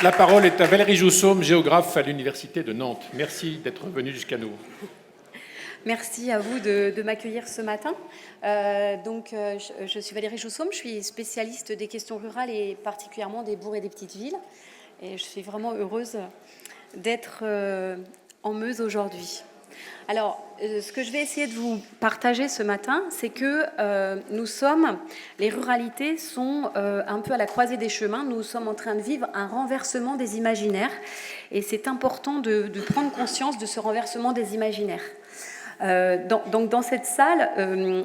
La parole est à Valérie Joussaume, géographe à l'Université de Nantes. Merci d'être venue jusqu'à nous. Merci à vous de m'accueillir ce matin. Je suis Valérie Joussaume, je suis spécialiste des questions rurales et particulièrement des bourgs et des petites villes. Et je suis vraiment heureuse d'être en Meuse aujourd'hui. Alors, ce que je vais essayer de vous partager ce matin, c'est que les ruralités sont un peu à la croisée des chemins. Nous sommes en train de vivre un renversement des imaginaires. Et c'est important de prendre conscience de ce renversement des imaginaires. Dans cette salle,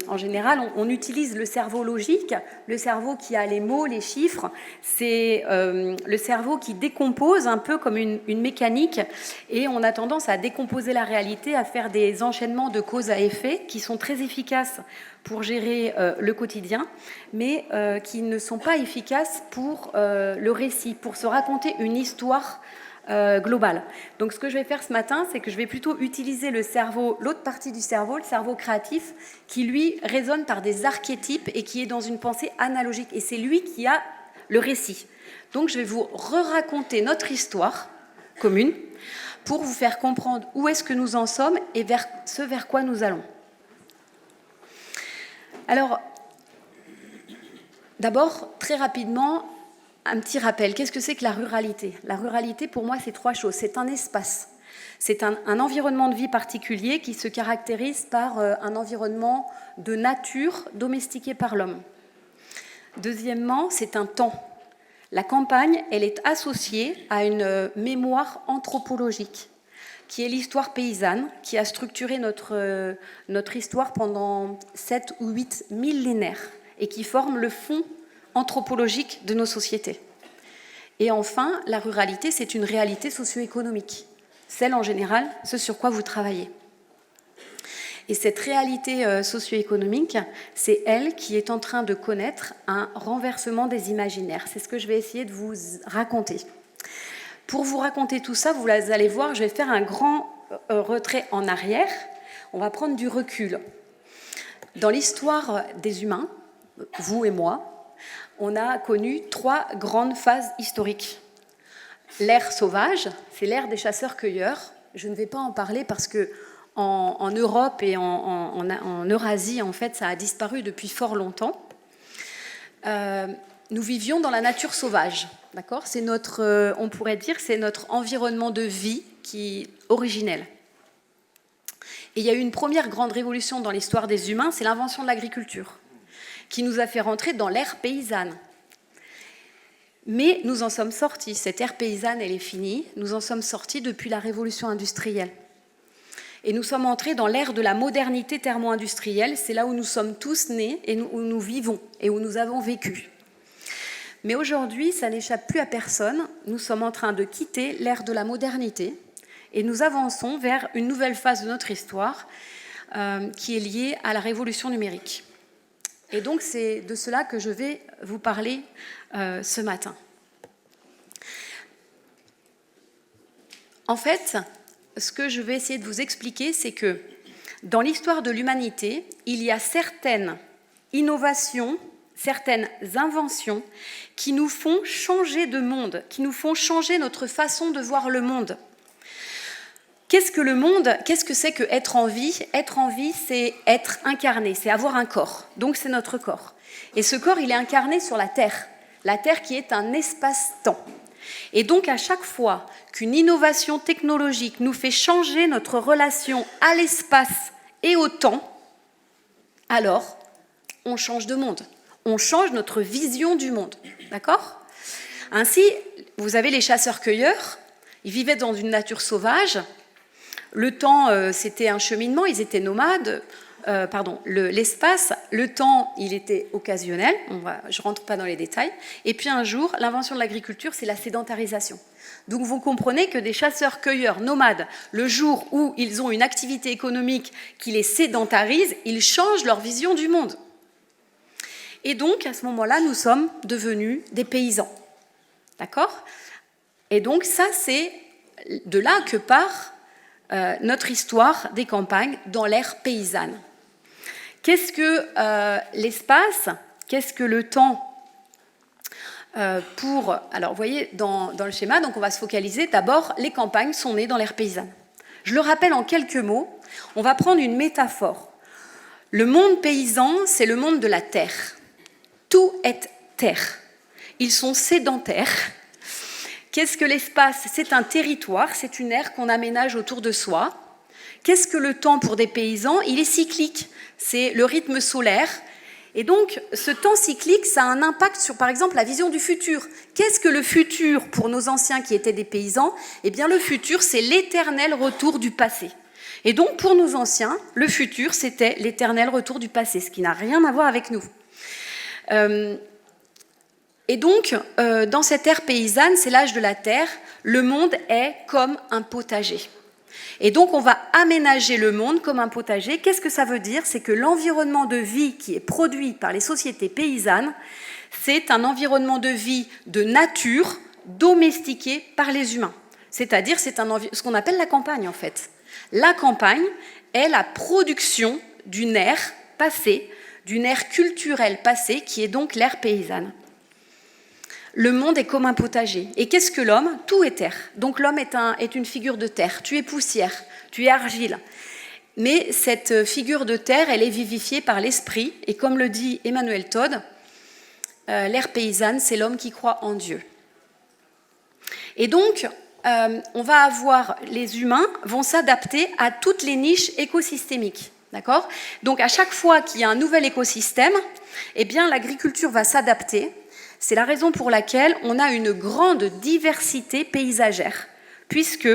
en général, on utilise le cerveau logique, le cerveau qui a les mots, les chiffres. C'est le cerveau qui décompose un peu comme une mécanique, et on a tendance à décomposer la réalité, à faire des enchaînements de cause à effet qui sont très efficaces pour gérer le quotidien, mais qui ne sont pas efficaces pour le récit, pour se raconter une histoire globale. Donc ce que je vais faire ce matin, c'est que je vais plutôt utiliser le cerveau, l'autre partie du cerveau, le cerveau créatif, qui lui résonne par des archétypes et qui est dans une pensée analogique. Et c'est lui qui a le récit. Donc je vais vous raconter notre histoire commune pour vous faire comprendre où est-ce que nous en sommes et vers quoi nous allons. Alors, d'abord, très rapidement, un petit rappel, qu'est-ce que c'est que la ruralité ? La ruralité, pour moi, c'est trois choses. C'est un espace, c'est un environnement de vie particulier qui se caractérise par un environnement de nature domestiqué par l'homme. Deuxièmement, c'est un temps. La campagne, elle est associée à une mémoire anthropologique, qui est l'histoire paysanne, qui a structuré notre histoire pendant 7 ou 8 millénaires et qui forme le fond anthropologique de nos sociétés. Et enfin, la ruralité, c'est une réalité socio-économique, celle en général, ce sur quoi vous travaillez. Et cette réalité socio-économique, c'est elle qui est en train de connaître un renversement des imaginaires. C'est ce que je vais essayer de vous raconter. Pour vous raconter tout ça, vous allez voir, je vais faire un grand retrait en arrière. On va prendre du recul. Dans l'histoire des humains, vous et moi, on a connu 3 grandes phases historiques. L'ère sauvage, c'est l'ère des chasseurs-cueilleurs. Je ne vais pas en parler parce que en Europe et en Eurasie, en fait, ça a disparu depuis fort longtemps. Nous vivions dans la nature sauvage, d'accord ? C'est on pourrait dire, c'est notre environnement de vie qui est originel. Et il y a eu une première grande révolution dans l'histoire des humains, c'est l'invention de l'agriculture, qui nous a fait rentrer dans l'ère paysanne. Mais nous en sommes sortis. Cette ère paysanne, elle est finie. Nous en sommes sortis depuis la révolution industrielle. Et nous sommes entrés dans l'ère de la modernité thermo-industrielle. C'est là où nous sommes tous nés et où nous vivons et où nous avons vécu. Mais aujourd'hui, ça n'échappe plus à personne. Nous sommes en train de quitter l'ère de la modernité et nous avançons vers une nouvelle phase de notre histoire qui est liée à la révolution numérique. Et donc, c'est de cela que je vais vous parler ce matin. En fait, ce que je vais essayer de vous expliquer, c'est que dans l'histoire de l'humanité, il y a certaines innovations, certaines inventions qui nous font changer de monde, qui nous font changer notre façon de voir le monde. Qu'est-ce que le monde ? Qu'est-ce que c'est que être en vie ? Être en vie, c'est être incarné, c'est avoir un corps. Donc c'est notre corps. Et ce corps, il est incarné sur la Terre qui est un espace-temps. Et donc à chaque fois qu'une innovation technologique nous fait changer notre relation à l'espace et au temps, alors on change de monde. On change notre vision du monde. D'accord ? Ainsi, vous avez les chasseurs-cueilleurs, ils vivaient dans une nature sauvage. Le temps, c'était un cheminement, ils étaient nomades. L'espace, le temps, il était occasionnel. Je ne rentre pas dans les détails. Et puis un jour, l'invention de l'agriculture, c'est la sédentarisation. Donc vous comprenez que des chasseurs-cueilleurs nomades, le jour où ils ont une activité économique qui les sédentarise, ils changent leur vision du monde. Et donc, à ce moment-là, nous sommes devenus des paysans. D'accord ? Et donc, ça, c'est de là que part notre histoire des campagnes dans l'ère paysanne. Qu'est-ce que l'espace ? Qu'est-ce que le temps ? Alors, vous voyez, dans le schéma, donc on va se focaliser. D'abord, les campagnes sont nées dans l'ère paysanne. Je le rappelle en quelques mots. On va prendre une métaphore. Le monde paysan, c'est le monde de la terre. Tout est terre. Ils sont sédentaires. Qu'est-ce que l'espace? C'est un territoire, c'est une aire qu'on aménage autour de soi. Qu'est-ce que le temps pour des paysans? Il est cyclique. C'est le rythme solaire. Et donc, ce temps cyclique, ça a un impact sur, par exemple, la vision du futur. Qu'est-ce que le futur pour nos anciens qui étaient des paysans? Eh bien, le futur, c'est l'éternel retour du passé. Et donc, pour nos anciens, le futur, c'était l'éternel retour du passé, ce qui n'a rien à voir avec nous. Et donc, dans cette ère paysanne, c'est l'âge de la terre, le monde est comme un potager. Et donc, on va aménager le monde comme un potager. Qu'est-ce que ça veut dire? C'est que l'environnement de vie qui est produit par les sociétés paysannes, c'est un environnement de vie de nature domestiqué par les humains. C'est-à-dire, c'est ce qu'on appelle la campagne, en fait. La campagne est la production d'une ère passée, d'une ère culturelle passée, qui est donc l'ère paysanne. Le monde est comme un potager. Et qu'est-ce que l'homme? Tout est terre. Donc l'homme est une figure de terre. Tu es poussière, tu es argile. Mais cette figure de terre, elle est vivifiée par l'esprit. Et comme le dit Emmanuel Todd, l'ère paysanne, c'est l'homme qui croit en Dieu. Et donc, on va avoir, les humains vont s'adapter à toutes les niches écosystémiques. D'accord? Donc à chaque fois qu'il y a un nouvel écosystème, eh bien l'agriculture va s'adapter. C'est la raison pour laquelle on a une grande diversité paysagère, puisque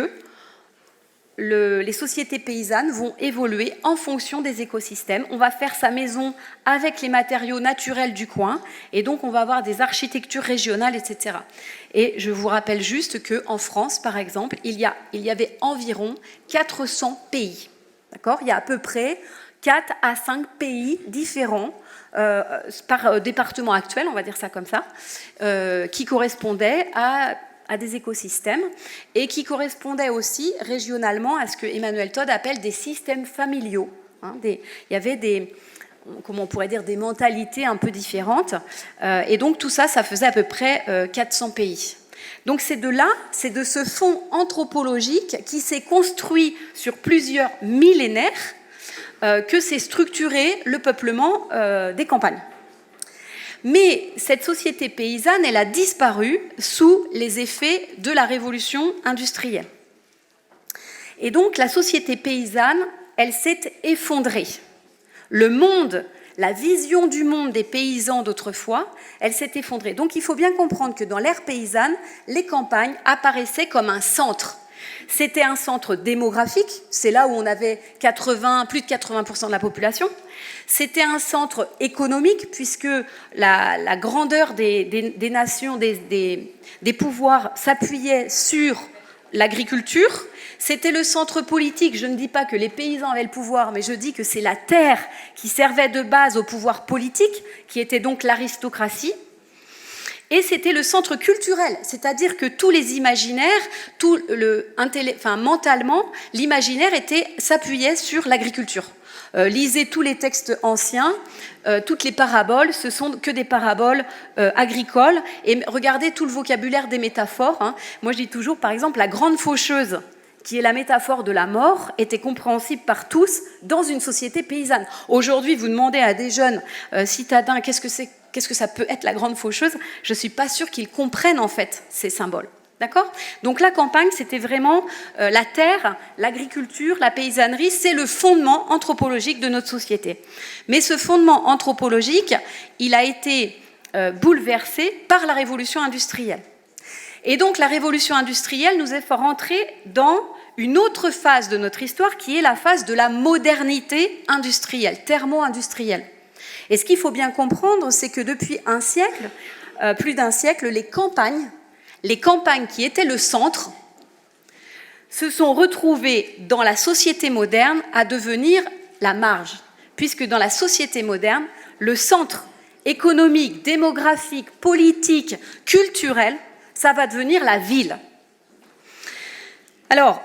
les sociétés paysannes vont évoluer en fonction des écosystèmes. On va faire sa maison avec les matériaux naturels du coin, et donc on va avoir des architectures régionales, etc. Et je vous rappelle juste qu'en France, par exemple, il y avait environ 400 pays. D'accord? Il y a à peu près 4 à 5 pays différents par département actuel, on va dire ça comme ça, qui correspondaient à des écosystèmes et qui correspondaient aussi régionalement à ce que Emmanuel Todd appelle des systèmes familiaux. Il y avait comment on pourrait dire, des mentalités un peu différentes. Et donc tout ça, ça faisait à peu près 400 pays. Donc c'est de ce fond anthropologique qui s'est construit sur plusieurs millénaires que s'est structuré le peuplement des campagnes. Mais cette société paysanne, elle a disparu sous les effets de la révolution industrielle. Et donc la société paysanne, elle s'est effondrée. Le monde, la vision du monde des paysans d'autrefois, elle s'est effondrée. Donc il faut bien comprendre que dans l'ère paysanne, les campagnes apparaissaient comme un centre. C'était un centre démographique, c'est là où on avait plus de 80% de la population. C'était un centre économique, puisque la grandeur des nations, des pouvoirs s'appuyait sur l'agriculture. C'était le centre politique. Je ne dis pas que les paysans avaient le pouvoir, mais je dis que c'est la terre qui servait de base au pouvoir politique, qui était donc l'aristocratie. Et c'était le centre culturel, c'est-à-dire que tous les imaginaires, mentalement, l'imaginaire s'appuyait sur l'agriculture. Lisez tous les textes anciens, toutes les paraboles, ce sont que des paraboles agricoles. Et regardez tout le vocabulaire des métaphores. Moi, je dis toujours, par exemple, la grande faucheuse, qui est la métaphore de la mort, était compréhensible par tous dans une société paysanne. Aujourd'hui, vous demandez à des jeunes citadins qu'est-ce que ça peut être la grande faucheuse, je ne suis pas sûre qu'ils comprennent en fait ces symboles. D'accord? Donc la campagne, c'était vraiment la terre, l'agriculture, la paysannerie, c'est le fondement anthropologique de notre société. Mais ce fondement anthropologique, il a été bouleversé par la révolution industrielle. Et donc la révolution industrielle nous a fait rentrer dans une autre phase de notre histoire qui est la phase de la modernité industrielle, thermo-industrielle. Et ce qu'il faut bien comprendre, c'est que depuis un siècle, plus d'un siècle, les campagnes qui étaient le centre, se sont retrouvées dans la société moderne à devenir la marge. Puisque dans la société moderne, le centre économique, démographique, politique, culturel, ça va devenir la ville. Alors,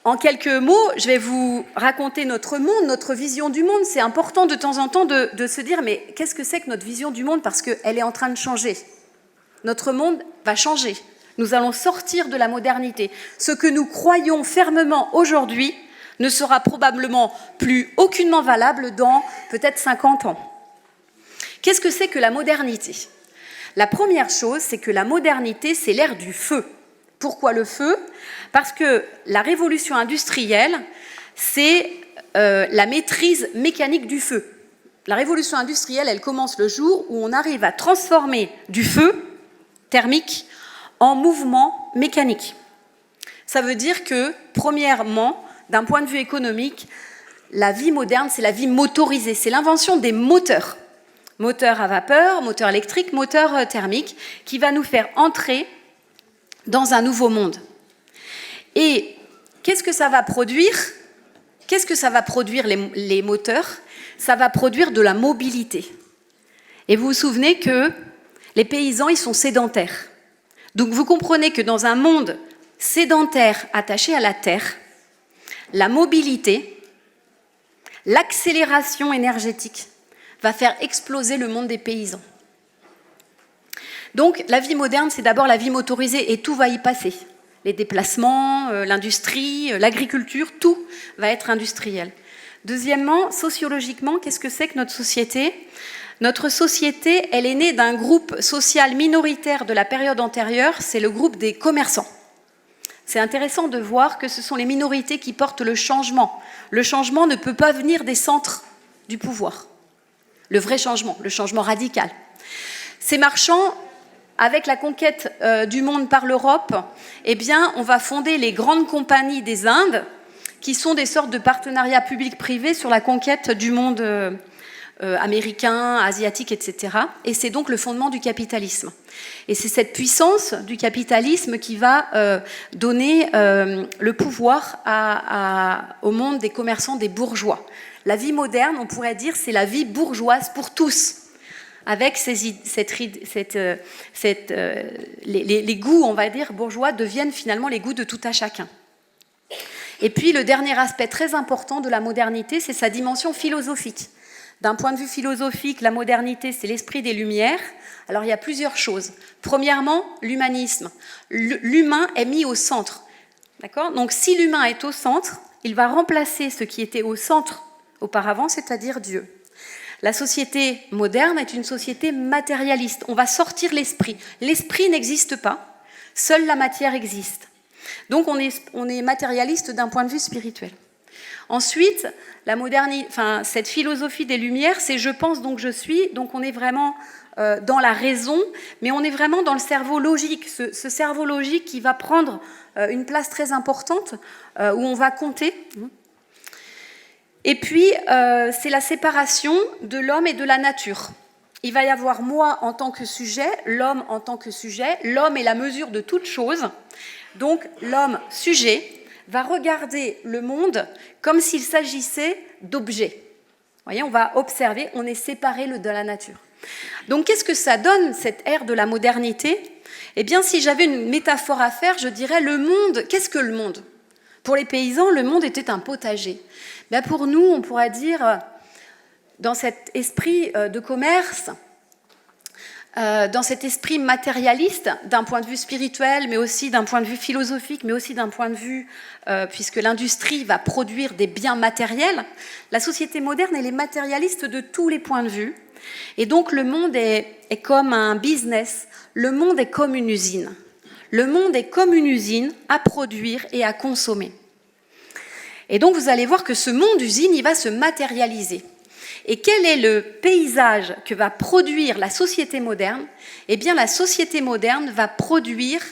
en quelques mots, je vais vous raconter notre monde, notre vision du monde. C'est important de temps en temps de se dire, mais qu'est-ce que c'est que notre vision du monde? Parce qu'elle est en train de changer. Notre monde va changer. Nous allons sortir de la modernité. Ce que nous croyons fermement aujourd'hui ne sera probablement plus aucunement valable dans peut-être 50 ans. Qu'est-ce que c'est que la modernité ? La première chose, c'est que la modernité, c'est l'ère du feu. Pourquoi le feu ? Parce que la révolution industrielle, c'est la maîtrise mécanique du feu. La révolution industrielle, elle commence le jour où on arrive à transformer du feu thermique en mouvement mécanique. Ça veut dire que, premièrement, d'un point de vue économique, la vie moderne, c'est la vie motorisée, c'est l'invention des moteurs. Moteurs à vapeur, moteurs électriques, moteurs thermiques, qui va nous faire entrer dans un nouveau monde. Et qu'est-ce que ça va produire ? Qu'est-ce que ça va produire les moteurs ? Ça va produire de la mobilité. Et vous vous souvenez que les paysans, ils sont sédentaires. Donc vous comprenez que dans un monde sédentaire attaché à la terre, la mobilité, l'accélération énergétique va faire exploser le monde des paysans. Donc la vie moderne, c'est d'abord la vie motorisée et tout va y passer. Les déplacements, l'industrie, l'agriculture, tout va être industriel. Deuxièmement, sociologiquement, qu'est-ce que c'est que notre société ? Notre société, elle est née d'un groupe social minoritaire de la période antérieure, c'est le groupe des commerçants. C'est intéressant de voir que ce sont les minorités qui portent le changement. Le changement ne peut pas venir des centres du pouvoir. Le vrai changement, le changement radical. Ces marchands, avec la conquête du monde par l'Europe, eh bien, on va fonder les grandes compagnies des Indes, qui sont des sortes de partenariats publics-privés sur la conquête du monde américain, asiatique, etc. Et c'est donc le fondement du capitalisme. Et c'est cette puissance du capitalisme qui va donner le pouvoir au monde des commerçants, des bourgeois. La vie moderne, on pourrait dire, c'est la vie bourgeoise pour tous. Avec les goûts, on va dire, bourgeois deviennent finalement les goûts de tout à chacun. Et puis, le dernier aspect très important de la modernité, c'est sa dimension philosophique. D'un point de vue philosophique, la modernité, c'est l'esprit des Lumières. Alors, il y a plusieurs choses. Premièrement, l'humanisme. L'humain est mis au centre. D'accord ? Donc, si l'humain est au centre, il va remplacer ce qui était au centre auparavant, c'est-à-dire Dieu. La société moderne est une société matérialiste. On va sortir l'esprit. L'esprit n'existe pas, seule la matière existe. Donc on est matérialiste d'un point de vue spirituel. Ensuite, cette philosophie des Lumières, c'est je pense donc je suis. Donc on est vraiment dans la raison, mais on est vraiment dans le cerveau logique. Ce cerveau logique qui va prendre une place très importante, où on va compter. Et puis, c'est la séparation de l'homme et de la nature. Il va y avoir moi en tant que sujet, l'homme en tant que sujet. L'homme est la mesure de toute chose. Donc, l'homme sujet va regarder le monde comme s'il s'agissait d'objets. Vous voyez, on va observer, on est séparé de la nature. Donc, qu'est-ce que ça donne, cette ère de la modernité ? Eh bien, si j'avais une métaphore à faire, je dirais le monde. Qu'est-ce que le monde ? Pour les paysans, le monde était un potager. Bien pour nous, on pourrait dire, dans cet esprit de commerce, dans cet esprit matérialiste, d'un point de vue spirituel, mais aussi d'un point de vue philosophique, mais aussi d'un point de vue, puisque l'industrie va produire des biens matériels, la société moderne, elle est matérialiste de tous les points de vue. Et donc le monde est comme un business, le monde est comme une usine. Le monde est comme une usine à produire et à consommer. Et donc, vous allez voir que ce monde d'usine, il va se matérialiser. Et quel est le paysage que va produire la société moderne ? Eh bien, la société moderne va produire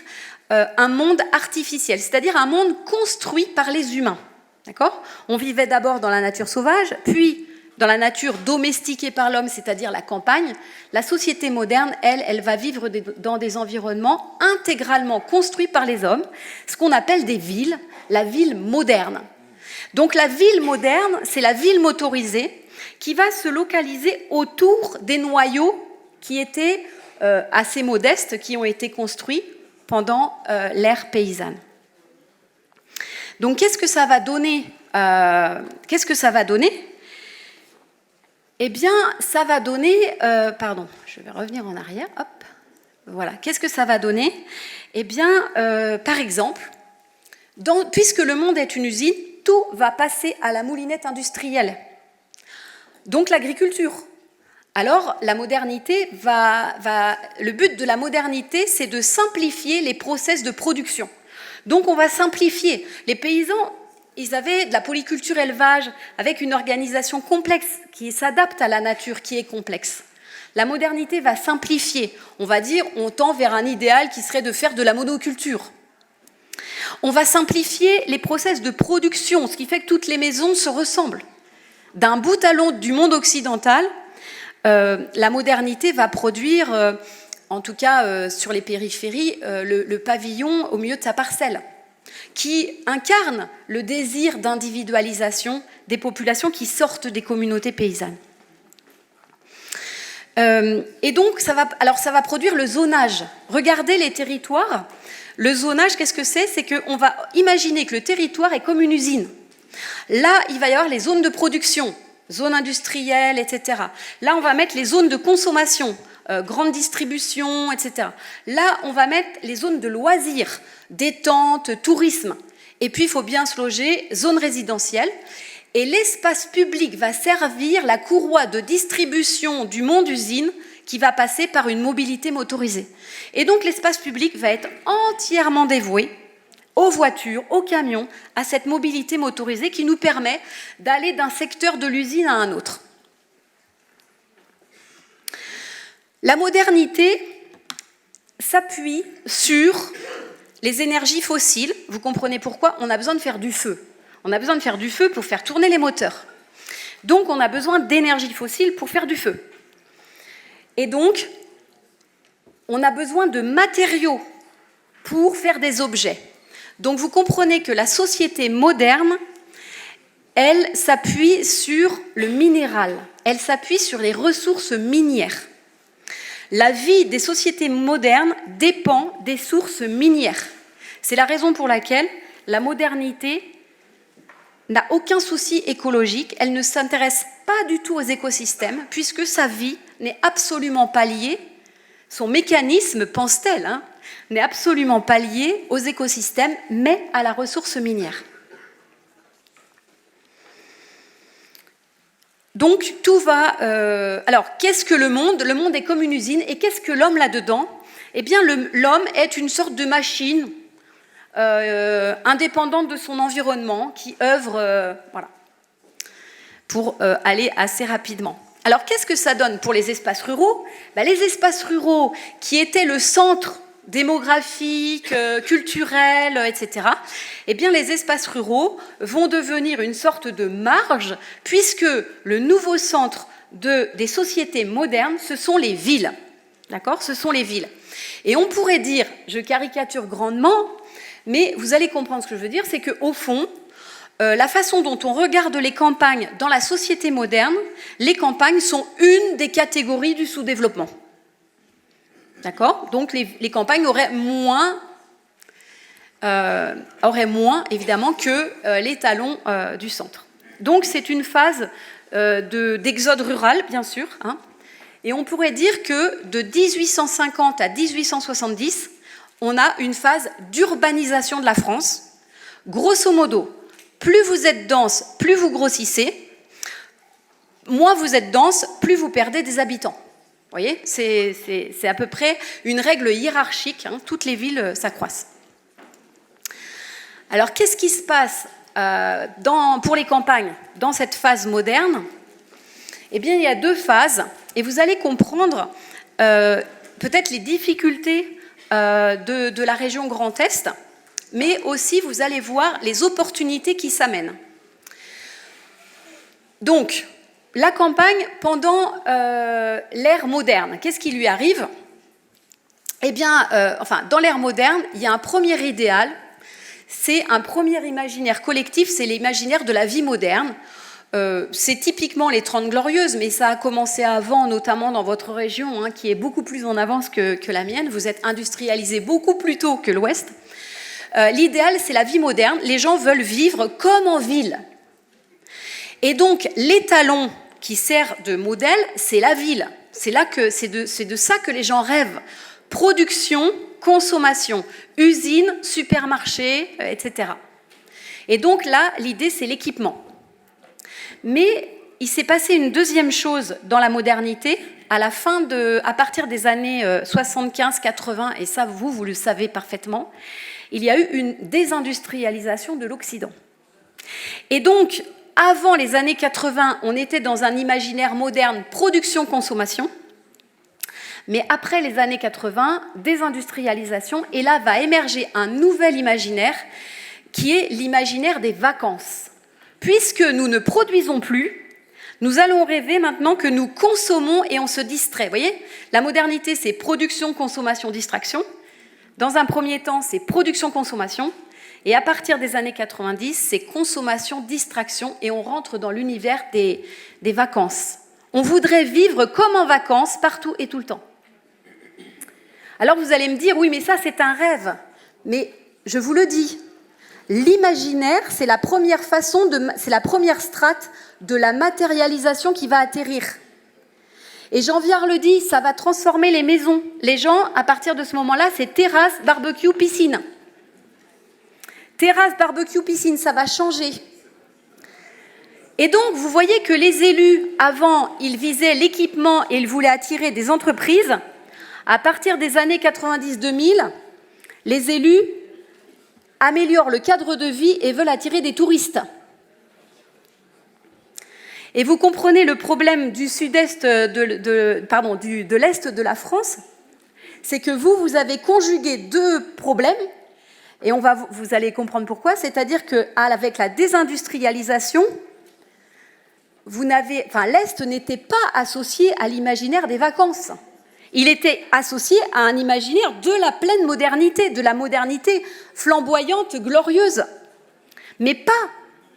un monde artificiel, c'est-à-dire un monde construit par les humains. D'accord ? On vivait d'abord dans la nature sauvage, puis dans la nature domestiquée par l'homme, c'est-à-dire la campagne. La société moderne, elle va vivre dans des environnements intégralement construits par les hommes, ce qu'on appelle des villes, la ville moderne. Donc la ville moderne, c'est la ville motorisée qui va se localiser autour des noyaux qui étaient assez modestes, qui ont été construits pendant l'ère paysanne. Donc qu'est-ce que ça va donner ? Eh bien, ça va donner... je vais revenir en arrière. Hop, Voilà. Qu'est-ce que ça va donner? Eh bien, par exemple, puisque le monde est une usine, tout va passer à la moulinette industrielle. Donc l'agriculture. Alors, la modernité le but de la modernité, c'est de simplifier les process de production. Donc, on va simplifier. Les paysans, ils avaient de la polyculture élevage avec une organisation complexe qui s'adapte à la nature, qui est complexe. La modernité va simplifier. On va dire, on tend vers un idéal qui serait de faire de la monoculture. On va simplifier les process de production, ce qui fait que toutes les maisons se ressemblent. D'un bout à l'autre du monde occidental, la modernité va produire, en tout cas sur les périphéries, le pavillon au milieu de sa parcelle, qui incarne le désir d'individualisation des populations qui sortent des communautés paysannes. Et donc, ça va produire le zonage. Regardez les territoires. Le zonage, qu'est-ce que c'est? C'est qu'on va imaginer que le territoire est comme une usine. Là, il va y avoir les zones de production, zones industrielles, etc. Là, on va mettre les zones de consommation, grande distribution, etc. Là, on va mettre les zones de loisirs, détente, tourisme. Et puis, il faut bien se loger, zone résidentielle. Et l'espace public va servir la courroie de distribution du monde usine qui va passer par une mobilité motorisée. Et donc, l'espace public va être entièrement dévoué aux voitures, aux camions, à cette mobilité motorisée qui nous permet d'aller d'un secteur de l'usine à un autre. La modernité s'appuie sur les énergies fossiles. Vous comprenez pourquoi? On a besoin de faire du feu. On a besoin de faire du feu pour faire tourner les moteurs. Donc, on a besoin d'énergie fossile pour faire du feu. Et donc, on a besoin de matériaux pour faire des objets. Donc, vous comprenez que la société moderne, elle s'appuie sur le minéral. Elle s'appuie sur les ressources minières. La vie des sociétés modernes dépend des sources minières. C'est la raison pour laquelle la modernité n'a aucun souci écologique, elle ne s'intéresse pas du tout aux écosystèmes, puisque sa vie n'est absolument pas liée, son mécanisme, pense-t-elle, n'est absolument pas lié aux écosystèmes, mais à la ressource minière. Donc, tout va... alors, qu'est-ce que le monde? Le monde est comme une usine, et qu'est-ce que l'homme là-dedans? Eh bien, l'homme est une sorte de machine indépendante de son environnement, qui œuvre pour aller assez rapidement. Alors, qu'est-ce que ça donne pour les espaces ruraux? Les espaces ruraux, qui étaient le centre démographique, culturel, etc., eh bien, les espaces ruraux vont devenir une sorte de marge, puisque le nouveau centre des sociétés modernes, ce sont les villes. D'accord? Ce sont les villes. Et on pourrait dire, je caricature grandement, mais vous allez comprendre ce que je veux dire, c'est qu'au fond, la façon dont on regarde les campagnes dans la société moderne, les campagnes sont une des catégories du sous-développement. D'accord? Donc les campagnes auraient moins évidemment que les talons du centre. Donc c'est une phase d'exode rural, bien sûr, et on pourrait dire que de 1850 à 1870, on a une phase d'urbanisation de la France. Grosso modo, plus vous êtes dense, plus vous grossissez, moins vous êtes dense, plus vous perdez des habitants. Vous voyez, c'est à peu près une règle hiérarchique, toutes les villes s'accroissent. Alors, qu'est-ce qui se passe pour les campagnes dans cette phase moderne? Eh bien, il y a deux phases, et vous allez comprendre peut-être les difficultés de la région Grand Est, mais aussi vous allez voir les opportunités qui s'amènent. Donc, la campagne pendant l'ère moderne, qu'est-ce qui lui arrive? Eh bien, dans l'ère moderne, il y a un premier idéal, c'est un premier imaginaire collectif, c'est l'imaginaire de la vie moderne. C'est typiquement les 30 Glorieuses, mais ça a commencé avant, notamment dans votre région, qui est beaucoup plus en avance que la mienne. Vous êtes industrialisés beaucoup plus tôt que l'Ouest. L'idéal, c'est la vie moderne. Les gens veulent vivre comme en ville. Et donc, l'étalon qui sert de modèle, c'est la ville. C'est de ça que les gens rêvent. production, consommation, usine, supermarché, etc. Et donc là, l'idée, c'est l'équipement. Mais il s'est passé une deuxième chose dans la modernité, à partir des années 75-80, et ça, vous le savez parfaitement, il y a eu une désindustrialisation de l'Occident. Et donc, avant les années 80, on était dans un imaginaire moderne, production-consommation, mais après les années 80, désindustrialisation, et là va émerger un nouvel imaginaire, qui est l'imaginaire des vacances. Puisque nous ne produisons plus, nous allons rêver maintenant que nous consommons et on se distrait. Vous voyez, la modernité, c'est production, consommation, distraction. Dans un premier temps, c'est production, consommation. Et à partir des années 90, c'est consommation, distraction. Et on rentre dans l'univers des vacances. On voudrait vivre comme en vacances, partout et tout le temps. Alors vous allez me dire, oui, mais ça, c'est un rêve. Mais je vous le dis, l'imaginaire, c'est la première strate de la matérialisation qui va atterrir. Et Jean Viard le dit, ça va transformer les maisons. Les gens, à partir de ce moment-là, c'est terrasse, barbecue, piscine. Terrasse, barbecue, piscine, ça va changer. Et donc, vous voyez que les élus, avant, ils visaient l'équipement et ils voulaient attirer des entreprises. À partir des années 90-2000, les élus améliorent le cadre de vie et veulent attirer des touristes. Et vous comprenez le problème du sud-est de l'est de la France, c'est que vous avez conjugué deux problèmes, et vous allez comprendre pourquoi, c'est-à-dire qu'avec la désindustrialisation, l'Est n'était pas associé à l'imaginaire des vacances. Il était associé à un imaginaire de la pleine modernité, de la modernité flamboyante, glorieuse, mais pas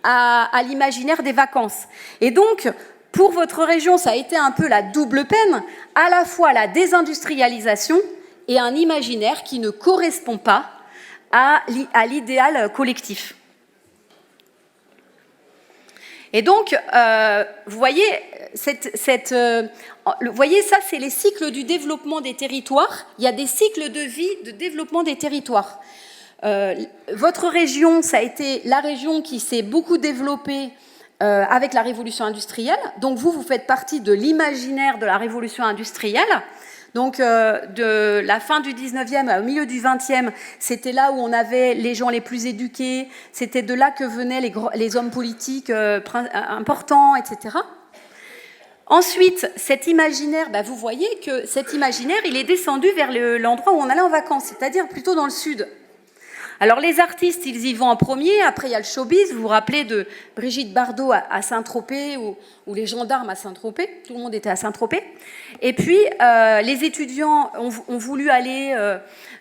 à l'imaginaire des vacances. Et donc, pour votre région, ça a été un peu la double peine, à la fois la désindustrialisation et un imaginaire qui ne correspond pas à l'idéal collectif. Et donc, vous voyez, ça, c'est les cycles du développement des territoires. Il y a des cycles de vie de développement des territoires. Votre région, ça a été la région qui s'est beaucoup développée avec la révolution industrielle. Donc vous faites partie de l'imaginaire de la révolution industrielle. Donc de la fin du 19e au milieu du 20e, c'était là où on avait les gens les plus éduqués, c'était de là que venaient les hommes politiques importants, etc. Ensuite, cet imaginaire, vous voyez que cet imaginaire, il est descendu vers l'endroit où on allait en vacances, c'est-à-dire plutôt dans le sud. Alors les artistes, ils y vont en premier, après il y a le showbiz, vous vous rappelez de Brigitte Bardot à Saint-Tropez ou les gendarmes à Saint-Tropez, tout le monde était à Saint-Tropez. Et puis les étudiants ont voulu aller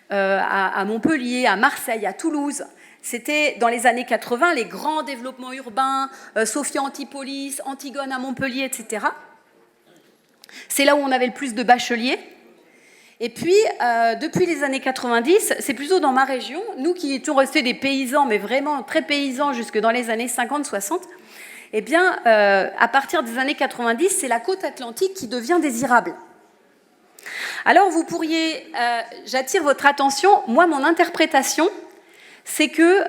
à Montpellier, à Marseille, à Toulouse. C'était dans les années 80, les grands développements urbains, Sophia Antipolis, Antigone à Montpellier, etc. C'est là où on avait le plus de bacheliers. Et puis, depuis les années 90, c'est plutôt dans ma région, nous qui étions restés des paysans, mais vraiment très paysans jusque dans les années 50-60, eh bien, à partir des années 90, c'est la côte atlantique qui devient désirable. Alors, j'attire votre attention, moi, mon interprétation, c'est que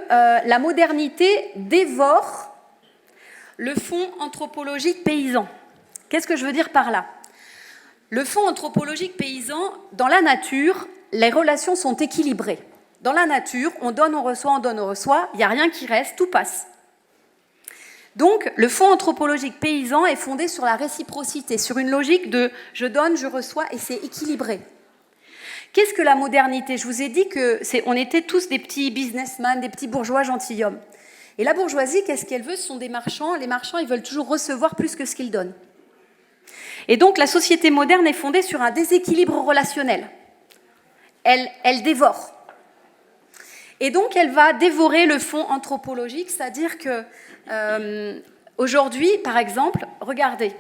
la modernité dévore le fond anthropologique paysan. Qu'est-ce que je veux dire par là ? Le fond anthropologique paysan, dans la nature, les relations sont équilibrées. Dans la nature, on donne, on reçoit, il n'y a rien qui reste, tout passe. Donc, le fond anthropologique paysan est fondé sur la réciprocité, sur une logique de je donne, je reçois, et c'est équilibré. Qu'est-ce que la modernité ? Je vous ai dit qu'on était tous des petits businessmen, des petits bourgeois gentilshommes. Et la bourgeoisie, qu'est-ce qu'elle veut ? Ce sont des marchands. Les marchands, ils veulent toujours recevoir plus que ce qu'ils donnent. Et donc, la société moderne est fondée sur un déséquilibre relationnel. Elle dévore. Et donc, elle va dévorer le fond anthropologique, c'est-à-dire que aujourd'hui, par exemple, regardez,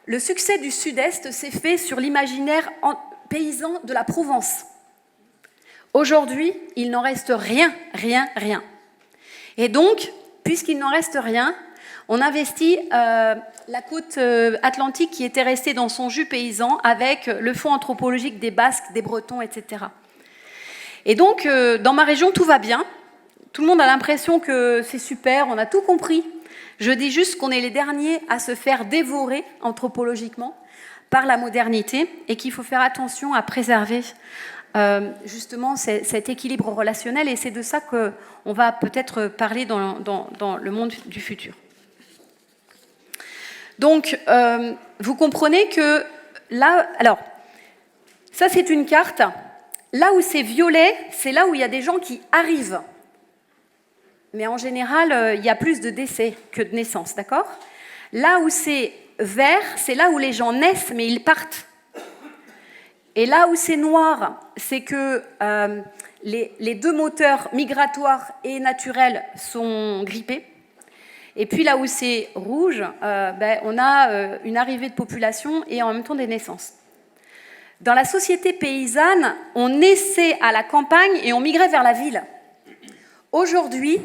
le succès du Sud-Est s'est fait sur l'imaginaire paysan de la Provence. Aujourd'hui, il n'en reste rien. Et donc, puisqu'il n'en reste rien, On investit la côte atlantique qui était restée dans son jus paysan avec le fonds anthropologique des Basques, des Bretons, etc. Et donc, dans ma région, tout va bien. Tout le monde a l'impression que c'est super, on a tout compris. Je dis juste qu'on est les derniers à se faire dévorer anthropologiquement par la modernité et qu'il faut faire attention à préserver justement cet équilibre relationnel. Et c'est de ça qu'on va peut-être parler dans le monde du futur. Donc, vous comprenez que là... Alors, ça c'est une carte. Là où c'est violet, c'est là où il y a des gens qui arrivent. Mais en général, il y a plus de décès que de naissances, d'accord ? Là où c'est vert, c'est là où les gens naissent, mais ils partent. Et là où c'est noir, c'est que les deux moteurs migratoires et naturels sont grippés. Et puis là où c'est rouge, on a une arrivée de population et en même temps des naissances. Dans la société paysanne, on naissait à la campagne et on migrait vers la ville. Aujourd'hui,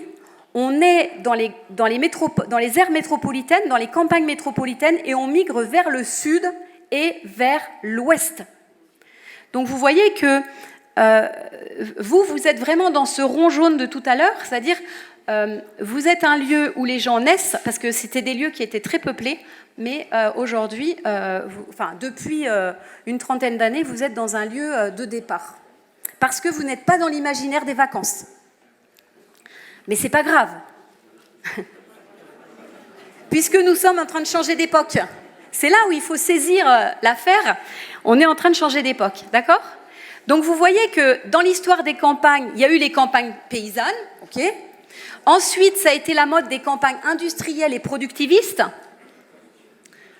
on est dans les aires métropolitaines, dans les campagnes métropolitaines, et on migre vers le sud et vers l'ouest. Donc vous voyez que vous êtes vraiment dans ce rond jaune de tout à l'heure, c'est-à-dire vous êtes un lieu où les gens naissent, parce que c'était des lieux qui étaient très peuplés, mais aujourd'hui, depuis une trentaine d'années, vous êtes dans un lieu de départ. Parce que vous n'êtes pas dans l'imaginaire des vacances. Mais c'est pas grave. Puisque nous sommes en train de changer d'époque. C'est là où il faut saisir l'affaire. On est en train de changer d'époque, d'accord ? Donc vous voyez que dans l'histoire des campagnes, il y a eu les campagnes paysannes, ok ? Ensuite, ça a été la mode des campagnes industrielles et productivistes.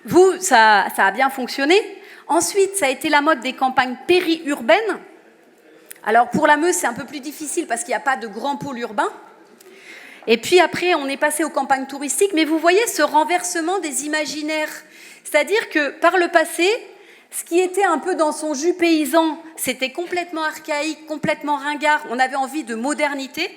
Vous, ça a bien fonctionné. Ensuite, ça a été la mode des campagnes périurbaines. Alors pour la Meuse, c'est un peu plus difficile parce qu'il n'y a pas de grands pôles urbains. Et puis après, on est passé aux campagnes touristiques. Mais vous voyez ce renversement des imaginaires. C'est-à-dire que par le passé, ce qui était un peu dans son jus paysan, c'était complètement archaïque, complètement ringard. On avait envie de modernité.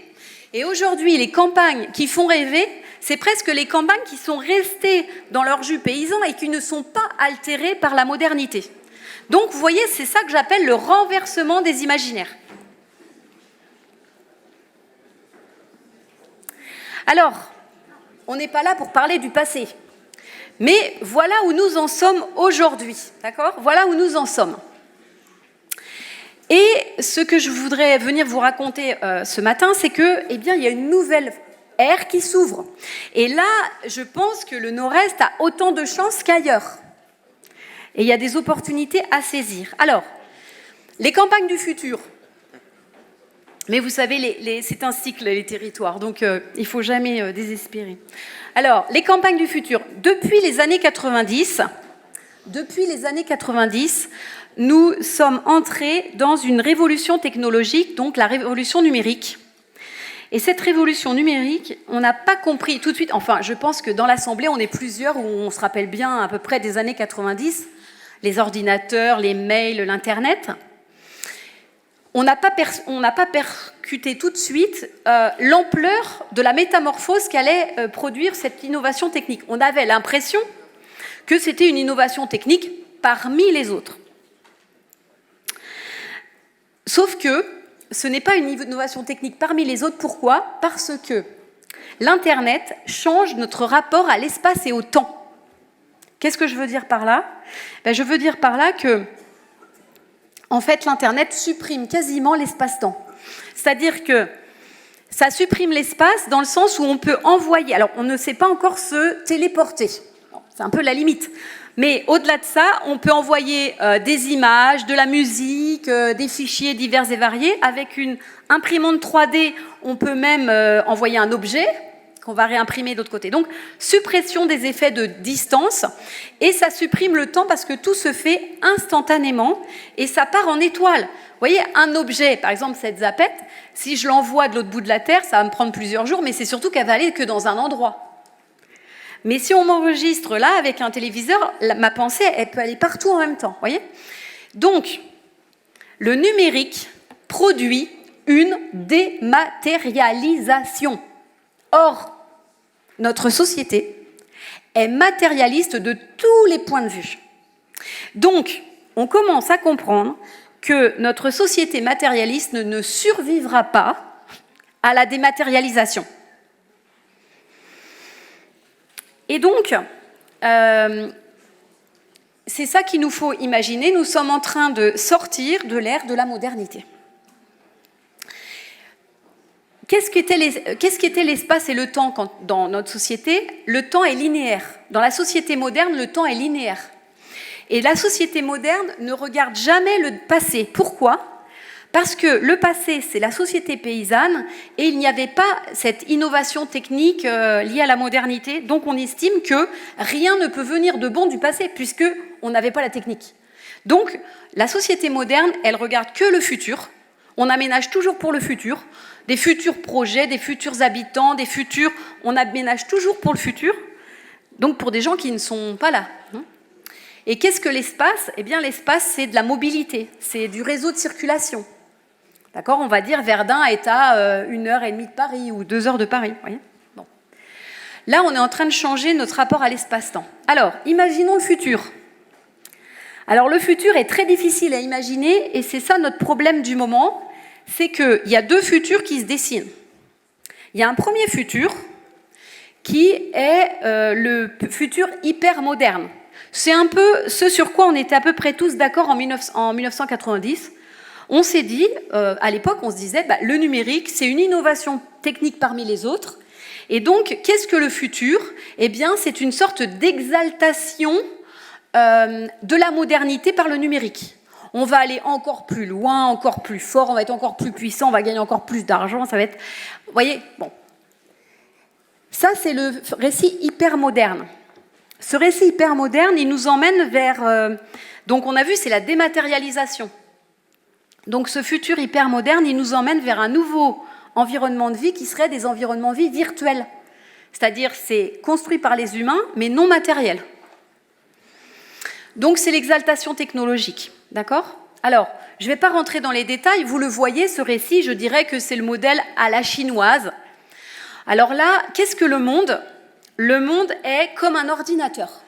Et aujourd'hui, les campagnes qui font rêver, c'est presque les campagnes qui sont restées dans leur jus paysan et qui ne sont pas altérées par la modernité. Donc, vous voyez, c'est ça que j'appelle le renversement des imaginaires. Alors, on n'est pas là pour parler du passé. Mais voilà où nous en sommes aujourd'hui, d'accord ? Voilà où nous en sommes. Et ce que je voudrais venir vous raconter ce matin, c'est que, il y a une nouvelle ère qui s'ouvre. Et là, je pense que le Nord-Est a autant de chances qu'ailleurs. Et il y a des opportunités à saisir. Alors, les campagnes du futur. Mais vous savez, c'est un cycle, les territoires, donc il ne faut jamais désespérer. Alors, les campagnes du futur. Depuis les années 90, nous sommes entrés dans une révolution technologique, donc la révolution numérique. Et cette révolution numérique, on n'a pas compris tout de suite, enfin, je pense que dans l'Assemblée, on est plusieurs où on se rappelle bien à peu près des années 90, les ordinateurs, les mails, l'Internet. On n'a pas percuté tout de suite l'ampleur de la métamorphose qu'allait produire cette innovation technique. On avait l'impression que c'était une innovation technique parmi les autres. Sauf que ce n'est pas une innovation technique parmi les autres. Pourquoi ? Parce que l'Internet change notre rapport à l'espace et au temps. Qu'est-ce que je veux dire par là ? Je veux dire par là que, en fait, l'Internet supprime quasiment l'espace-temps. C'est-à-dire que ça supprime l'espace dans le sens où on peut envoyer... Alors, on ne sait pas encore se téléporter. C'est un peu la limite. Mais au-delà de ça, on peut envoyer des images, de la musique, des fichiers divers et variés. Avec une imprimante 3D, on peut même envoyer un objet qu'on va réimprimer de l'autre côté. Donc, suppression des effets de distance. Et ça supprime le temps parce que tout se fait instantanément et ça part en étoile. Vous voyez, un objet, par exemple cette zapette, si je l'envoie de l'autre bout de la Terre, ça va me prendre plusieurs jours, mais c'est surtout qu'elle va aller que dans un endroit. Mais si on m'enregistre là avec un téléviseur, ma pensée, elle peut aller partout en même temps, voyez ? Donc, le numérique produit une dématérialisation. Or, notre société est matérialiste de tous les points de vue. Donc, on commence à comprendre que notre société matérialiste ne survivra pas à la dématérialisation. Et donc, c'est ça qu'il nous faut imaginer. Nous sommes en train de sortir de l'ère de la modernité. Qu'est-ce qu'était l'espace et le temps dans notre société? Le temps est linéaire. Dans la société moderne, le temps est linéaire. Et la société moderne ne regarde jamais le passé. Pourquoi? Parce que le passé, c'est la société paysanne et il n'y avait pas cette innovation technique liée à la modernité. Donc on estime que rien ne peut venir de bon du passé puisqu'on n'avait pas la technique. Donc la société moderne, elle regarde que le futur. On aménage toujours pour le futur. Des futurs projets, des futurs habitants, on aménage toujours pour le futur. Donc pour des gens qui ne sont pas là. Et qu'est-ce que l'espace? Eh bien l'espace, c'est de la mobilité, c'est du réseau de circulation. D'accord, on va dire Verdun est à 1h30 de Paris ou 2 heures de Paris. Voyez, bon. Là, on est en train de changer notre rapport à l'espace-temps. Alors, imaginons le futur. Alors, le futur est très difficile à imaginer et c'est ça notre problème du moment, c'est qu'il y a deux futurs qui se dessinent. Il y a un premier futur qui est le futur hyper moderne. C'est un peu ce sur quoi on était à peu près tous d'accord en 1990. On s'est dit, à l'époque, on se disait, le numérique, c'est une innovation technique parmi les autres. Et donc, qu'est-ce que le futur? Eh bien, c'est une sorte d'exaltation de la modernité par le numérique. On va aller encore plus loin, encore plus fort, on va être encore plus puissant, on va gagner encore plus d'argent, ça va être... Vous voyez, bon. Ça, c'est le récit hyper moderne. Ce récit hyper moderne, il nous emmène vers... donc, on a vu, c'est la dématérialisation. Donc ce futur hyper moderne, il nous emmène vers un nouveau environnement de vie qui serait des environnements de vie virtuels. C'est-à-dire c'est construit par les humains, mais non matériel. Donc c'est l'exaltation technologique. D'accord? Alors, je ne vais pas rentrer dans les détails, vous le voyez, ce récit, je dirais que c'est le modèle à la chinoise. Alors là, qu'est-ce que le monde? Le monde est comme un ordinateur.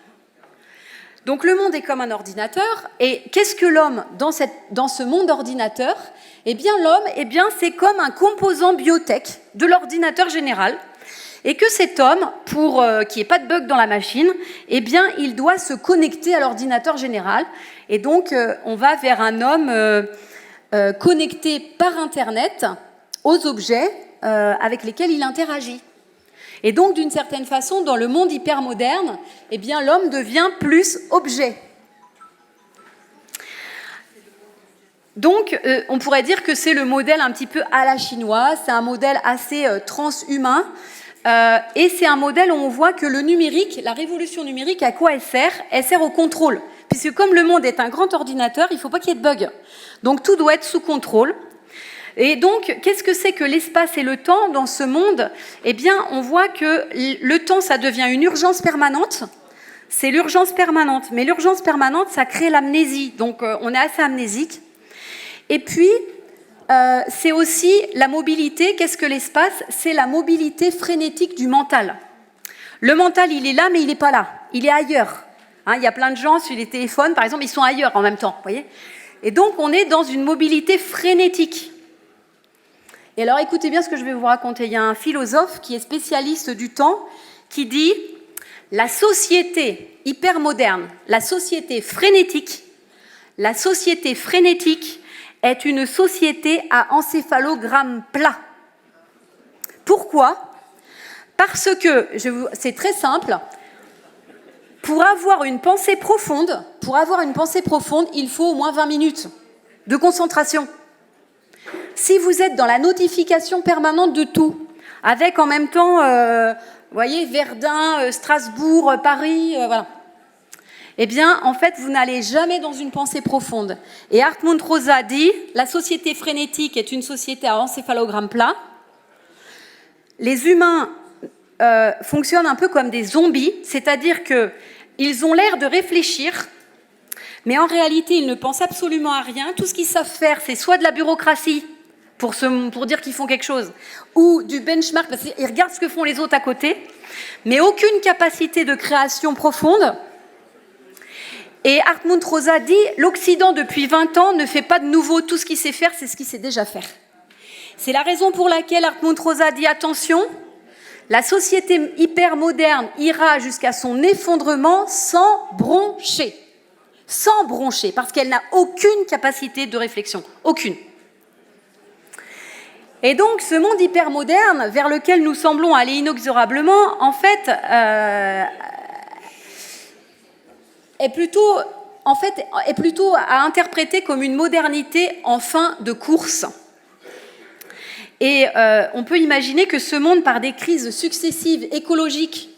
Donc le monde est comme un ordinateur, et qu'est-ce que l'homme dans ce monde ordinateur? Eh bien l'homme, c'est comme un composant biotech de l'ordinateur général, et que cet homme, pour qu'il n'y ait pas de bug dans la machine, eh bien il doit se connecter à l'ordinateur général, et donc on va vers un homme connecté par Internet aux objets avec lesquels il interagit. Et donc, d'une certaine façon, dans le monde hypermoderne, eh bien, l'homme devient plus objet. Donc, on pourrait dire que c'est le modèle un petit peu à la chinoise, c'est un modèle assez transhumain, et c'est un modèle où on voit que le numérique, la révolution numérique, à quoi elle sert? Elle sert au contrôle, puisque comme le monde est un grand ordinateur, il ne faut pas qu'il y ait de bugs. Donc, tout doit être sous contrôle. Et donc, qu'est-ce que c'est que l'espace et le temps dans ce monde? Eh bien, on voit que le temps, ça devient une urgence permanente. C'est l'urgence permanente. Mais l'urgence permanente, ça crée l'amnésie. Donc, on est assez amnésique. Et puis, c'est aussi la mobilité. Qu'est-ce que l'espace? C'est la mobilité frénétique du mental. Le mental, il est là, mais il n'est pas là. Il est ailleurs. Il y a plein de gens, sur les téléphones, par exemple, ils sont ailleurs en même temps. Vous voyez? Et donc, on est dans une mobilité frénétique. Et alors, écoutez bien ce que je vais vous raconter. Il y a un philosophe qui est spécialiste du temps qui dit « La société hypermoderne, la société frénétique est une société à encéphalogramme plat. » Pourquoi? Parce que, c'est très simple, pour avoir une pensée profonde, il faut au moins 20 minutes de concentration. Si vous êtes dans la notification permanente de tout, avec en même temps, vous voyez, Verdun, Strasbourg, Paris, voilà. Eh bien, en fait, vous n'allez jamais dans une pensée profonde. Et Hartmut Rosa dit, la société frénétique est une société à encéphalogramme plat. Les humains fonctionnent un peu comme des zombies, c'est-à-dire qu'ils ont l'air de réfléchir, mais en réalité, ils ne pensent absolument à rien. Tout ce qu'ils savent faire, c'est soit de la bureaucratie, pour dire qu'ils font quelque chose, ou du benchmark, parce qu'ils regardent ce que font les autres à côté, mais aucune capacité de création profonde. Et Hartmut Rosa dit « L'Occident, depuis 20 ans, ne fait pas de nouveau. Tout ce qu'il sait faire, c'est ce qu'il sait déjà faire. » C'est la raison pour laquelle Hartmut Rosa dit « Attention, la société hyper moderne ira jusqu'à son effondrement sans broncher. » Sans broncher, parce qu'elle n'a aucune capacité de réflexion. Aucune. Et donc, ce monde hypermoderne vers lequel nous semblons aller inexorablement, en fait, est plutôt à interpréter comme une modernité en fin de course. Et on peut imaginer que ce monde, par des crises successives écologiques,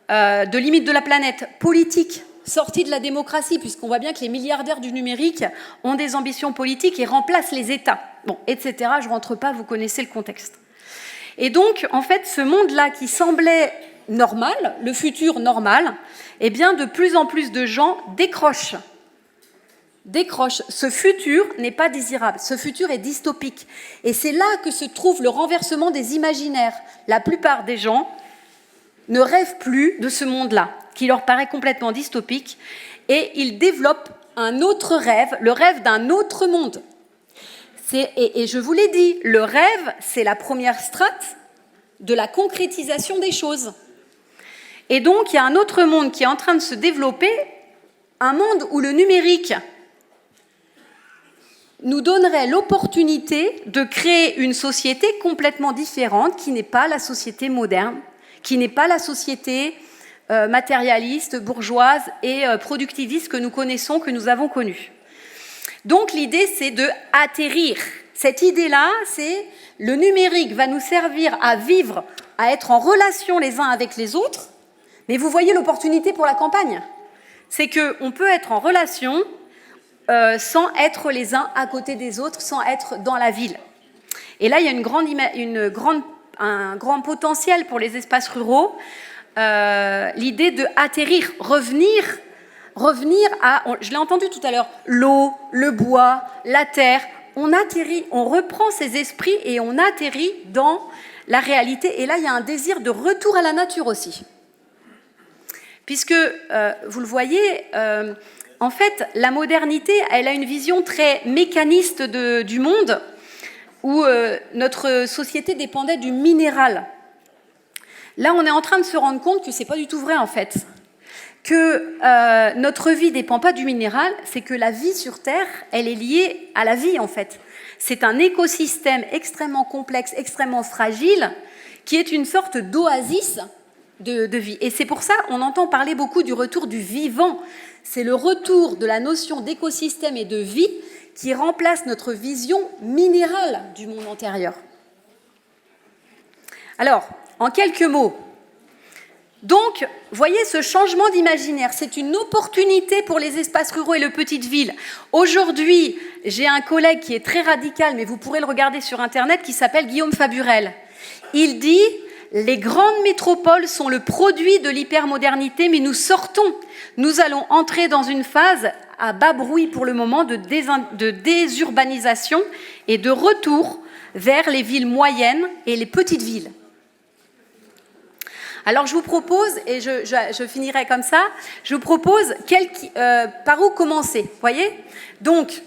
de limites de la planète, politiques, sorties de la démocratie, puisqu'on voit bien que les milliardaires du numérique ont des ambitions politiques et remplacent les États, bon, etc. Je ne rentre pas, vous connaissez le contexte. Et donc, en fait, ce monde-là qui semblait normal, le futur normal, eh bien, de plus en plus de gens décrochent. Ce futur n'est pas désirable, ce futur est dystopique. Et c'est là que se trouve le renversement des imaginaires. La plupart des gens ne rêvent plus de ce monde-là, qui leur paraît complètement dystopique, et ils développent un autre rêve, le rêve d'un autre monde. Et je vous l'ai dit, le rêve, c'est la première strate de la concrétisation des choses. Et donc, il y a un autre monde qui est en train de se développer, un monde où le numérique nous donnerait l'opportunité de créer une société complètement différente, qui n'est pas la société moderne, qui n'est pas la société matérialiste, bourgeoise et productiviste que nous connaissons, que nous avons connue. Donc l'idée, c'est de atterrir. Cette idée-là, c'est le numérique va nous servir à vivre, à être en relation les uns avec les autres, mais vous voyez l'opportunité pour la campagne. C'est qu'on peut être en relation sans être les uns à côté des autres, sans être dans la ville. Et là, il y a un grand potentiel pour les espaces ruraux, l'idée de atterrir, revenir à, je l'ai entendu tout à l'heure, l'eau, le bois, la terre. On atterrit, on reprend ces esprits et on atterrit dans la réalité. Et là, il y a un désir de retour à la nature aussi. Puisque, vous le voyez, en fait, la modernité, elle a une vision très mécaniste du monde, où notre société dépendait du minéral. Là, on est en train de se rendre compte que ce n'est pas du tout vrai, en fait. Que notre vie ne dépend pas du minéral, c'est que la vie sur Terre, elle est liée à la vie, en fait. C'est un écosystème extrêmement complexe, extrêmement fragile, qui est une sorte d'oasis de vie. Et c'est pour ça qu'on entend parler beaucoup du retour du vivant. C'est le retour de la notion d'écosystème et de vie qui remplace notre vision minérale du monde antérieur. Alors, en quelques mots, donc, voyez ce changement d'imaginaire, c'est une opportunité pour les espaces ruraux et les petites villes. Aujourd'hui, j'ai un collègue qui est très radical, mais vous pourrez le regarder sur Internet, qui s'appelle Guillaume Faburel. Il dit « Les grandes métropoles sont le produit de l'hypermodernité, mais nous sortons. Nous allons entrer dans une phase à bas bruit pour le moment de désurbanisation et de retour vers les villes moyennes et les petites villes. » Alors je vous propose, et je finirai comme ça, je vous propose par où commencer, voyez ? Donc,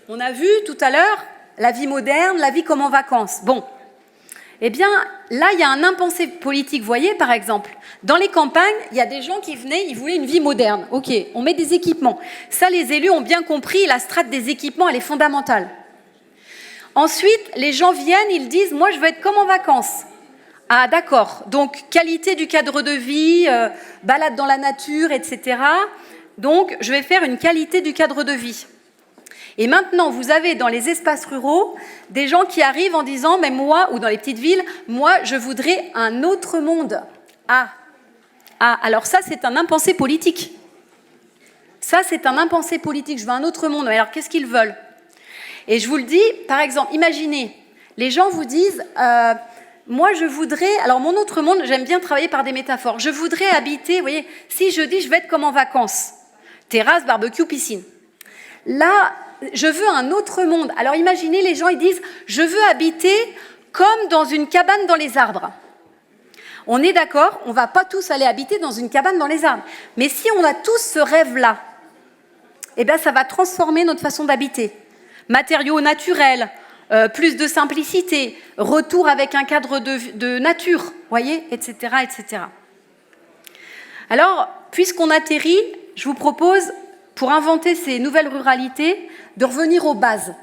on a vu tout à l'heure la vie moderne, la vie comme en vacances. Bon, eh bien, là, il y a un impensé politique, voyez, par exemple. Dans les campagnes, il y a des gens qui venaient, ils voulaient une vie moderne. Ok, on met des équipements. Ça, les élus ont bien compris, la strate des équipements, elle est fondamentale. Ensuite, les gens viennent, ils disent, moi, je veux être comme en vacances. Ah d'accord, donc qualité du cadre de vie, balade dans la nature, etc. Donc je vais faire une qualité du cadre de vie. Et maintenant, vous avez dans les espaces ruraux des gens qui arrivent en disant, mais moi, ou dans les petites villes, moi je voudrais un autre monde. Ah, alors ça c'est un impensé politique. Ça c'est un impensé politique, je veux un autre monde. Alors qu'est-ce qu'ils veulent ? Et je vous le dis, par exemple, imaginez, les gens vous disent... moi, je voudrais... Alors, mon autre monde, j'aime bien travailler par des métaphores. Je voudrais habiter, vous voyez, si je dis je vais être comme en vacances, terrasse, barbecue, piscine. Là, je veux un autre monde. Alors imaginez, les gens, ils disent, je veux habiter comme dans une cabane dans les arbres. On est d'accord, on ne va pas tous aller habiter dans une cabane dans les arbres. Mais si on a tous ce rêve-là, eh bien, ça va transformer notre façon d'habiter. Matériaux naturels, plus de simplicité, retour avec un cadre de nature, voyez, etc., etc. Alors, puisqu'on atterrit, je vous propose, pour inventer ces nouvelles ruralités, de revenir aux bases.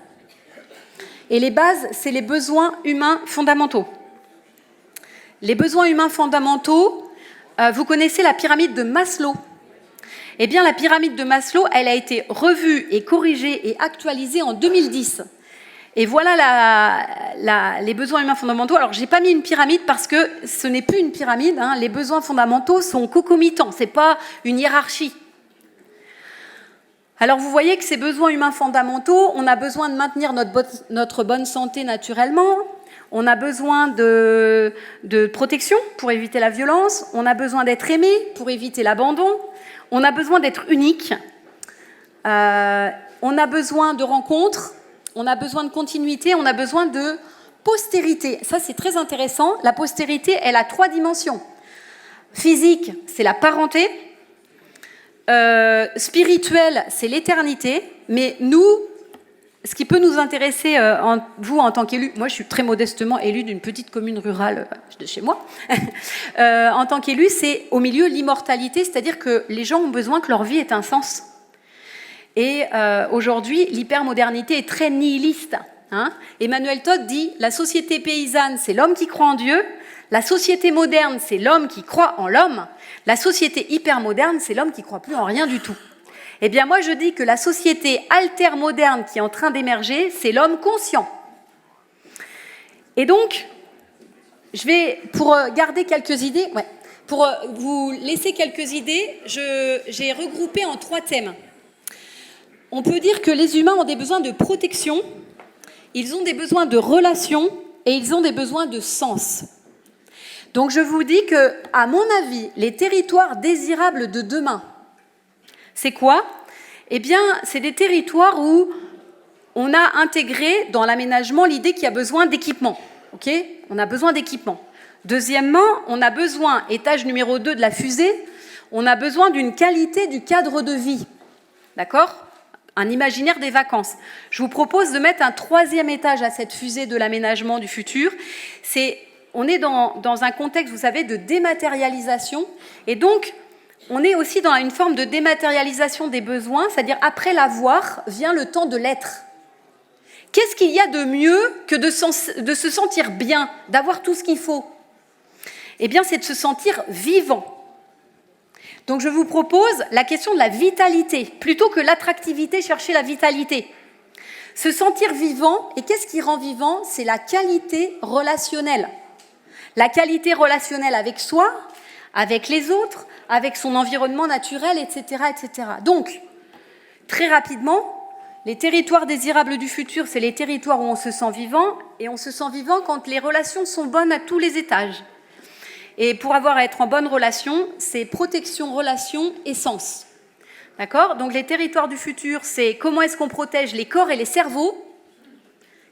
Et les bases, c'est les besoins humains fondamentaux. Les besoins humains fondamentaux, vous connaissez la pyramide de Maslow. Eh bien, la pyramide de Maslow, elle a été revue et corrigée et actualisée en 2010. Et voilà les besoins humains fondamentaux. Alors, je n'ai pas mis une pyramide parce que ce n'est plus une pyramide. Hein. Les besoins fondamentaux sont concomitants, ce n'est pas une hiérarchie. Alors, vous voyez que ces besoins humains fondamentaux, on a besoin de maintenir notre bonne santé naturellement, on a besoin de protection pour éviter la violence, on a besoin d'être aimé pour éviter l'abandon, on a besoin d'être unique, on a besoin de rencontres, on a besoin de continuité, on a besoin de postérité. Ça, c'est très intéressant. La postérité, elle a 3 dimensions. Physique, c'est la parenté. Spirituel, c'est l'éternité. Mais nous, ce qui peut nous intéresser, vous en tant qu'élu, moi je suis très modestement élue d'une petite commune rurale de chez moi, en tant qu'élu, c'est au milieu l'immortalité, c'est-à-dire que les gens ont besoin que leur vie ait un sens. Et aujourd'hui, l'hypermodernité est très nihiliste. Hein. Emmanuel Todd dit « La société paysanne, c'est l'homme qui croit en Dieu. La société moderne, c'est l'homme qui croit en l'homme. La société hypermoderne, c'est l'homme qui ne croit plus en rien du tout. » Eh bien, moi, je dis que la société altermoderne qui est en train d'émerger, c'est l'homme conscient. Et donc, je vais, pour garder quelques idées, pour vous laisser quelques idées, j'ai regroupé en 3 thèmes. On peut dire que les humains ont des besoins de protection, ils ont des besoins de relation et ils ont des besoins de sens. Donc, je vous dis que, à mon avis, les territoires désirables de demain, c'est quoi? Eh bien, c'est des territoires où on a intégré dans l'aménagement l'idée qu'il y a besoin d'équipement. Okay, on a besoin d'équipement. Deuxièmement, on a besoin, étage numéro 2 de la fusée, on a besoin d'une qualité du cadre de vie. D'accord? Un imaginaire des vacances. Je vous propose de mettre un 3e étage à cette fusée de l'aménagement du futur. On est dans un contexte, vous savez, de dématérialisation. Et donc, on est aussi dans une forme de dématérialisation des besoins, c'est-à-dire après l'avoir vient le temps de l'être. Qu'est-ce qu'il y a de mieux que de se sentir bien, d'avoir tout ce qu'il faut? Eh bien, c'est de se sentir vivant. Donc, je vous propose la question de la vitalité. Plutôt que l'attractivité, chercher la vitalité. Se sentir vivant, et qu'est-ce qui rend vivant? C'est la qualité relationnelle. La qualité relationnelle avec soi, avec les autres, avec son environnement naturel, etc., etc. Donc, très rapidement, les territoires désirables du futur, c'est les territoires où on se sent vivant, et on se sent vivant quand les relations sont bonnes à tous les étages. Et pour être en bonne relation, c'est protection, relation et sens. D'accord? Donc les territoires du futur, c'est comment est-ce qu'on protège les corps et les cerveaux?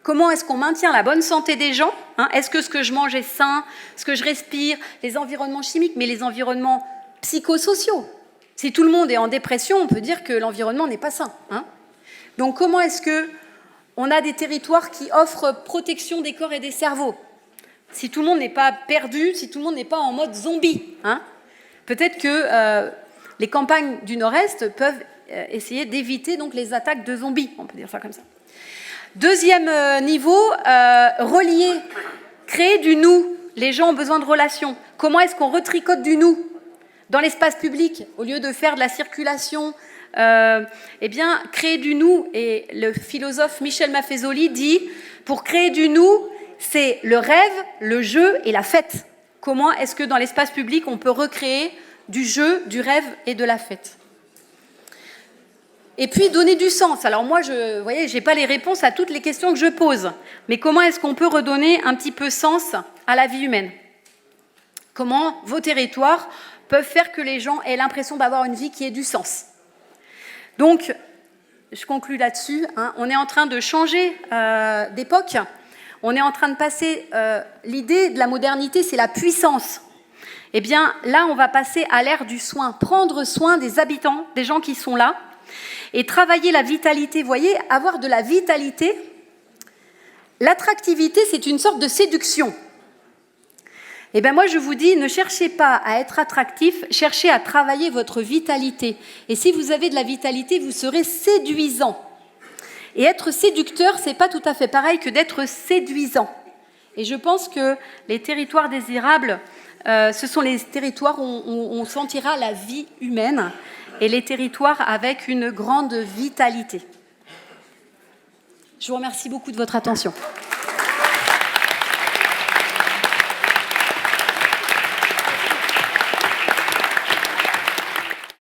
Comment est-ce qu'on maintient la bonne santé des gens? Est-ce que ce que je mange est sain? Ce que je respire? Les environnements chimiques, mais les environnements psychosociaux. Si tout le monde est en dépression, on peut dire que l'environnement n'est pas sain. Donc comment est-ce qu'on a des territoires qui offrent protection des corps et des cerveaux? Si tout le monde n'est pas perdu, si tout le monde n'est pas en mode zombie. Peut-être que les campagnes du Nord-Est peuvent essayer d'éviter donc les attaques de zombies, on peut dire ça comme ça. Deuxième niveau, relier, créer du nous. Les gens ont besoin de relations. Comment est-ce qu'on retricote du nous dans l'espace public au lieu de faire de la circulation? Eh bien, créer du nous, et le philosophe Michel Maffezoli dit, pour créer du nous, c'est le rêve, le jeu et la fête. Comment est-ce que dans l'espace public, on peut recréer du jeu, du rêve et de la fête? Et puis, donner du sens. Alors moi, vous voyez, je n'ai pas les réponses à toutes les questions que je pose. Mais comment est-ce qu'on peut redonner un petit peu sens à la vie humaine? Comment vos territoires peuvent faire que les gens aient l'impression d'avoir une vie qui ait du sens? Donc, je conclus là-dessus, hein, on est en train de changer d'époque, on est en train de passer, l'idée de la modernité, c'est la puissance. Eh bien, là, on va passer à l'ère du soin, prendre soin des habitants, des gens qui sont là, et travailler la vitalité. Vous voyez, avoir de la vitalité, l'attractivité, c'est une sorte de séduction. Eh bien, moi, je vous dis, ne cherchez pas à être attractif, cherchez à travailler votre vitalité. Et si vous avez de la vitalité, vous serez séduisant. Et être séducteur, c'est pas tout à fait pareil que d'être séduisant. Et je pense que les territoires désirables, ce sont les territoires où on sentira la vie humaine et les territoires avec une grande vitalité. Je vous remercie beaucoup de votre attention.